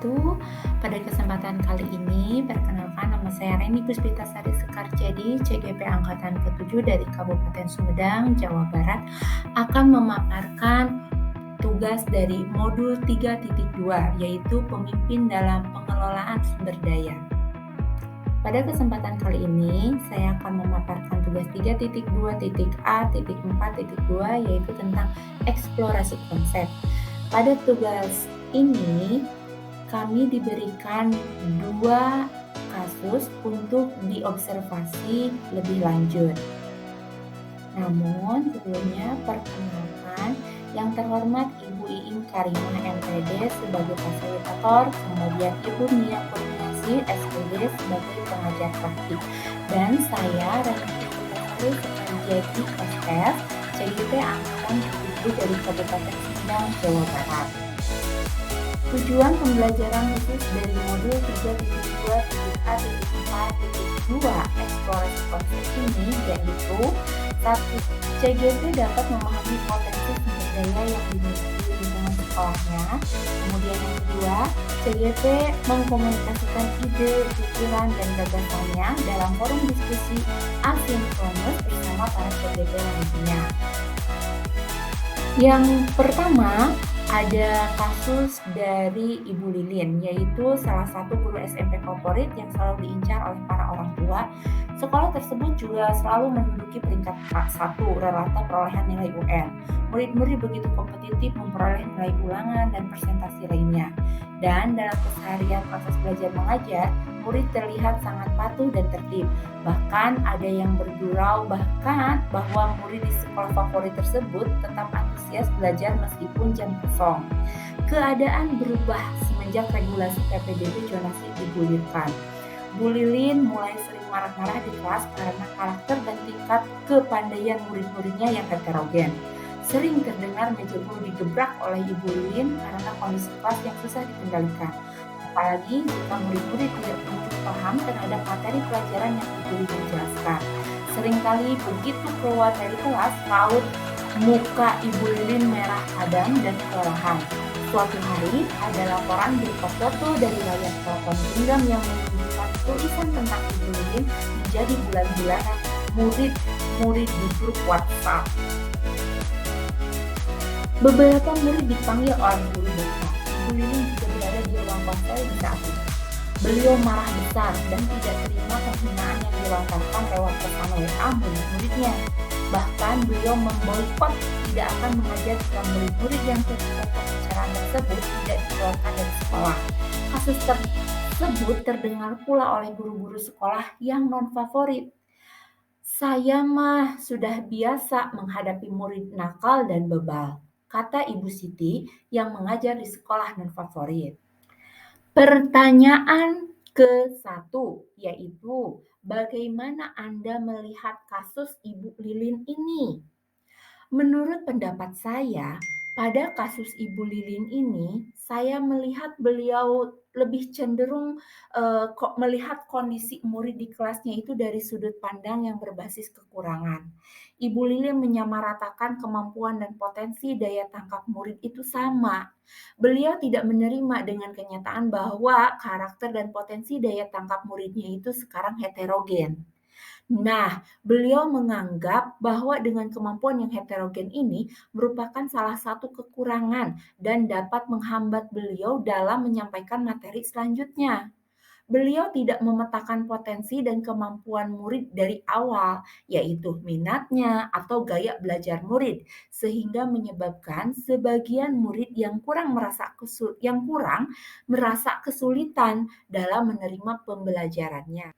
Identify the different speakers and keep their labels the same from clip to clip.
Speaker 1: wabarakatuh. Pada kesempatan kali ini, perkenalkan nama saya Reni Puspitasari Sekarjadi, CGP Angkatan ke-7 dari Kabupaten Sumedang, Jawa Barat, akan memaparkan tugas dari modul 3.2, yaitu pemimpin dalam pengelolaan sumber daya. Pada kesempatan kali ini, saya akan memaparkan tugas 3.2.A.4.2, yaitu tentang eksplorasi konsep. Pada tugas ini, kami diberikan 2 kasus untuk diobservasi lebih lanjut. Namun, sebelumnya perkenalkan yang terhormat Ibu Iing Karimah MPD sebagai fasilitator, kemudian Ibu Nia Kurniasi SPD sebagai pengajar praktik, dan saya Reni Puspitasari Sekarjadi SF, CGP Angkatan ke-7 dari Kabupaten Sumedang, Jawa Barat. Tujuan pembelajaran khusus dari modul 3.2.A.4.2 eksplorasi konsep ini yaitu 1. CGP dapat memahami potensi sumber daya yang dimiliki lingkungan sekolahnya. Kemudian yang kedua, CGP mengkomunikasikan ide, pikiran, dan gagasannya dalam forum diskusi asinkronus bersama para CGP lainnya. Yang pertama, ada kasus dari Ibu Lilin, yaitu salah satu guru SMP favorit yang selalu diincar oleh para orang tua. Sekolah tersebut juga selalu menduduki peringkat 1 rata perolehan nilai UN. Murid-murid begitu kompetitif memperoleh nilai ulangan dan presentasi lainnya. Dan dalam keseharian proses belajar mengajar, murid terlihat sangat patuh dan tertib. Bahkan ada yang bergurau bahwa murid di sekolah favorit tersebut tetap antusias belajar meskipun jam kosong. Keadaan berubah semenjak regulasi PPDB zonasi digulirkan. Bu Lilin mulai sering marah-marah di kelas karena karakter dan tingkat kepandaian murid-muridnya yang heterogen. Sering terdengar meja guru digebrak oleh Ibu Lilin karena kondisi kelas yang susah dikendalikan. Apalagi jika murid-murid tidak kunjung paham terhadap materi pelajaran yang Ibu Lilin jelaskan. Seringkali begitu keluar dari kelas, raut muka Ibu Lilin merah padam dan kelelahan. Suatu hari, ada laporan berupa foto dari layar telepon genggam yang menunjukkan tulisan tentang Ibu Lilin menjadi bulan-bulanan murid-murid di grup WhatsApp. Beberapa murid dipanggil oleh guru besar. Ibu Lilin juga berada di ruang konsel di saat itu. Beliau marah besar dan tidak terima penghinaan yang dilontarkan lewat pesan WA murid-muridnya. Bahkan beliau memboikot tidak akan mengajar jika murid-murid yang terlibat pembicaraan tersebut tidak dikeluarkan dari sekolah. Kasus tersebut terdengar pula oleh guru-guru sekolah yang non-favorit. Saya mah sudah biasa menghadapi murid nakal dan bebal, kata Ibu Siti yang mengajar di sekolah non-favorit. Pertanyaan ke-1 yaitu, bagaimana Anda melihat kasus Ibu Lilin ini? Menurut pendapat saya, pada kasus Ibu Lilin ini, saya melihat beliau lebih cenderung melihat kondisi murid di kelasnya itu dari sudut pandang yang berbasis kekurangan. Ibu Lilin menyamaratakan kemampuan dan potensi daya tangkap murid itu sama. Beliau tidak menerima dengan kenyataan bahwa karakter dan potensi daya tangkap muridnya itu sekarang heterogen. Nah, beliau menganggap bahwa dengan kemampuan yang heterogen ini merupakan salah satu kekurangan dan dapat menghambat beliau dalam menyampaikan materi selanjutnya. Beliau tidak memetakan potensi dan kemampuan murid dari awal, yaitu minatnya atau gaya belajar murid, sehingga menyebabkan sebagian murid yang kurang merasa kesulitan dalam menerima pembelajarannya.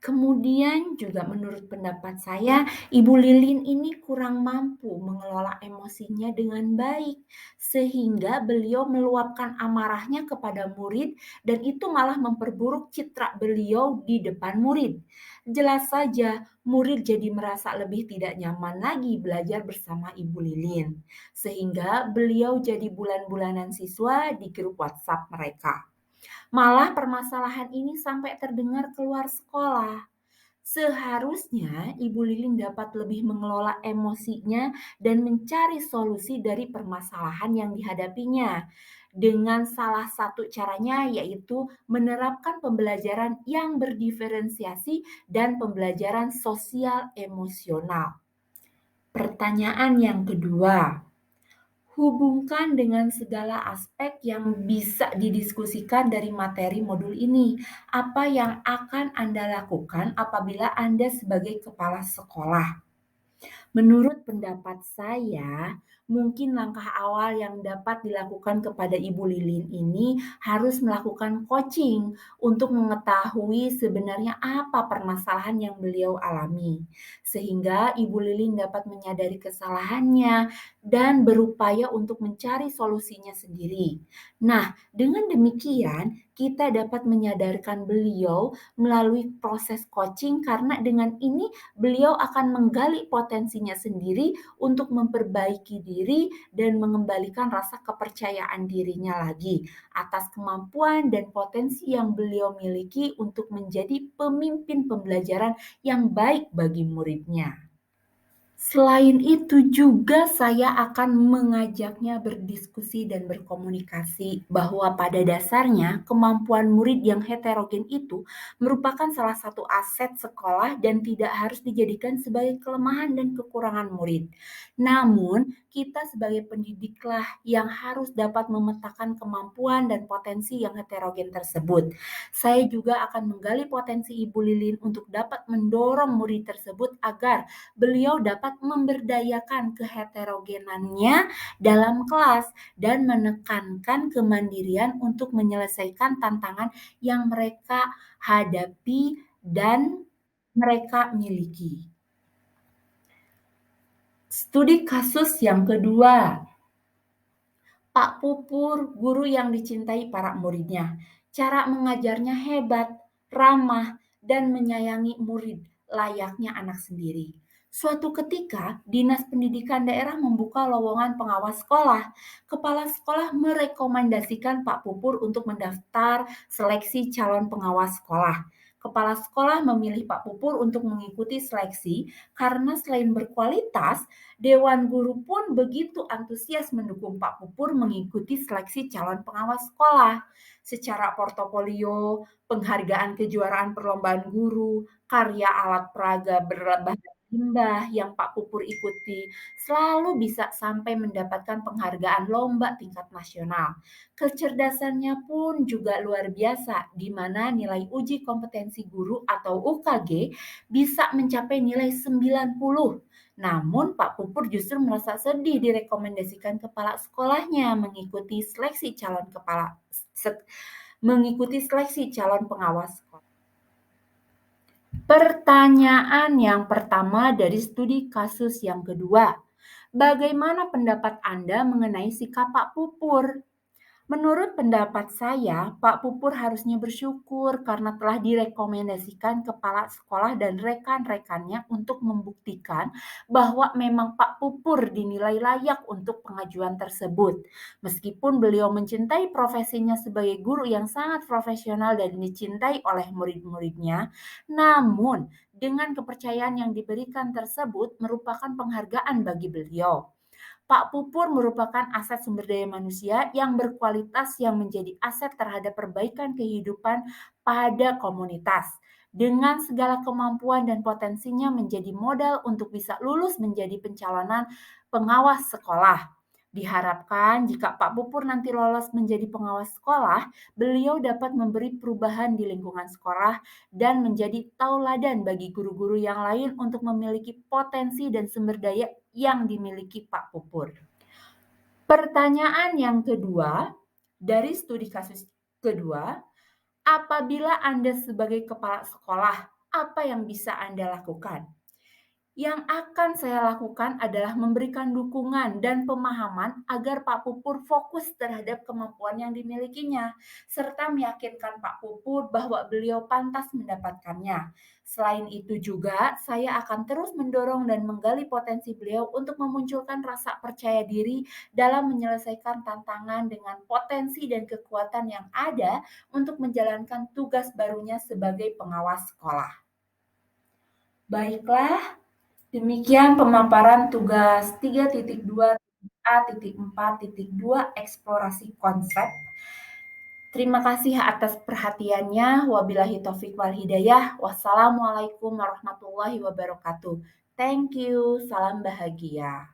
Speaker 1: Kemudian juga menurut pendapat saya, Ibu Lilin ini kurang mampu mengelola emosinya dengan baik, sehingga beliau meluapkan amarahnya kepada murid dan itu malah memperburuk citra beliau di depan murid. Jelas saja, murid jadi merasa lebih tidak nyaman lagi belajar bersama Ibu Lilin, sehingga beliau jadi bulan-bulanan siswa di grup WhatsApp mereka. Malah permasalahan ini sampai terdengar keluar sekolah. Seharusnya Ibu Lilin dapat lebih mengelola emosinya dan mencari solusi dari permasalahan yang dihadapinya. Dengan salah satu caranya yaitu menerapkan pembelajaran yang berdiferensiasi dan pembelajaran sosial emosional. Pertanyaan yang kedua, hubungkan dengan segala aspek yang bisa didiskusikan dari materi modul ini. Apa yang akan Anda lakukan apabila Anda sebagai kepala sekolah? Menurut pendapat saya, mungkin langkah awal yang dapat dilakukan kepada Ibu Lilin ini harus melakukan coaching untuk mengetahui sebenarnya apa permasalahan yang beliau alami, sehingga Ibu Lilin dapat menyadari kesalahannya dan berupaya untuk mencari solusinya sendiri. Nah, dengan demikian, kita dapat menyadarkan beliau melalui proses coaching, karena dengan ini beliau akan menggali potensinya sendiri untuk memperbaiki diri dan mengembalikan rasa kepercayaan dirinya lagi atas kemampuan dan potensi yang beliau miliki untuk menjadi pemimpin pembelajaran yang baik bagi muridnya. Selain itu juga saya akan mengajaknya berdiskusi dan berkomunikasi bahwa pada dasarnya kemampuan murid yang heterogen itu merupakan salah satu aset sekolah dan tidak harus dijadikan sebagai kelemahan dan kekurangan murid. Namun, kita sebagai pendidiklah yang harus dapat memetakan kemampuan dan potensi yang heterogen tersebut. Saya juga akan menggali potensi Ibu Lilin untuk dapat mendorong murid tersebut agar beliau dapat memberdayakan keheterogenannya dalam kelas dan menekankan kemandirian untuk menyelesaikan tantangan yang mereka hadapi dan mereka miliki. Studi kasus yang kedua, Pak Pupur, guru yang dicintai para muridnya. Cara mengajarnya hebat, ramah, dan menyayangi murid layaknya anak sendiri. Suatu ketika, Dinas Pendidikan Daerah membuka lowongan pengawas sekolah. Kepala sekolah merekomendasikan Pak Pupur untuk mendaftar seleksi calon pengawas sekolah. Kepala sekolah memilih Pak Pupur untuk mengikuti seleksi karena selain berkualitas, Dewan Guru pun begitu antusias mendukung Pak Pupur mengikuti seleksi calon pengawas sekolah. Secara portofolio, penghargaan kejuaraan perlombaan guru, karya alat peraga berbahan limbah yang Pak Pupur ikuti, selalu bisa sampai mendapatkan penghargaan lomba tingkat nasional. Kecerdasannya pun juga luar biasa, di mana nilai uji kompetensi guru atau UKG bisa mencapai nilai 90. Namun Pak Pupur justru merasa sedih direkomendasikan kepala sekolahnya mengikuti seleksi calon pengawas sekolah. Pertanyaan yang pertama dari studi kasus yang kedua. Bagaimana pendapat Anda mengenai sikap Pak Pupur? Menurut pendapat saya, Pak Pupur harusnya bersyukur karena telah direkomendasikan kepala sekolah dan rekan-rekannya untuk membuktikan bahwa memang Pak Pupur dinilai layak untuk pengajuan tersebut. Meskipun beliau mencintai profesinya sebagai guru yang sangat profesional dan dicintai oleh murid-muridnya, namun dengan kepercayaan yang diberikan tersebut merupakan penghargaan bagi beliau. Pak Pupur merupakan aset sumber daya manusia yang berkualitas yang menjadi aset terhadap perbaikan kehidupan pada komunitas. Dengan segala kemampuan dan potensinya menjadi modal untuk bisa lulus menjadi pencalonan pengawas sekolah. Diharapkan jika Pak Pupur nanti lolos menjadi pengawas sekolah, beliau dapat memberi perubahan di lingkungan sekolah dan menjadi tauladan bagi guru-guru yang lain untuk memiliki potensi dan sumber daya yang dimiliki Pak Pupur. Pertanyaan yang kedua, dari studi kasus kedua, apabila Anda sebagai kepala sekolah, apa yang bisa Anda lakukan? Yang akan saya lakukan adalah memberikan dukungan dan pemahaman agar Pak Pupur fokus terhadap kemampuan yang dimilikinya, serta meyakinkan Pak Pupur bahwa beliau pantas mendapatkannya. Selain itu juga, saya akan terus mendorong dan menggali potensi beliau untuk memunculkan rasa percaya diri dalam menyelesaikan tantangan dengan potensi dan kekuatan yang ada untuk menjalankan tugas barunya sebagai pengawas sekolah. Baiklah, demikian pemaparan tugas 3.2.A.4.2 eksplorasi konsep. Terima kasih atas perhatiannya. Wabillahi taufik wal hidayah. Wassalamualaikum warahmatullahi wabarakatuh. Thank you. Salam bahagia.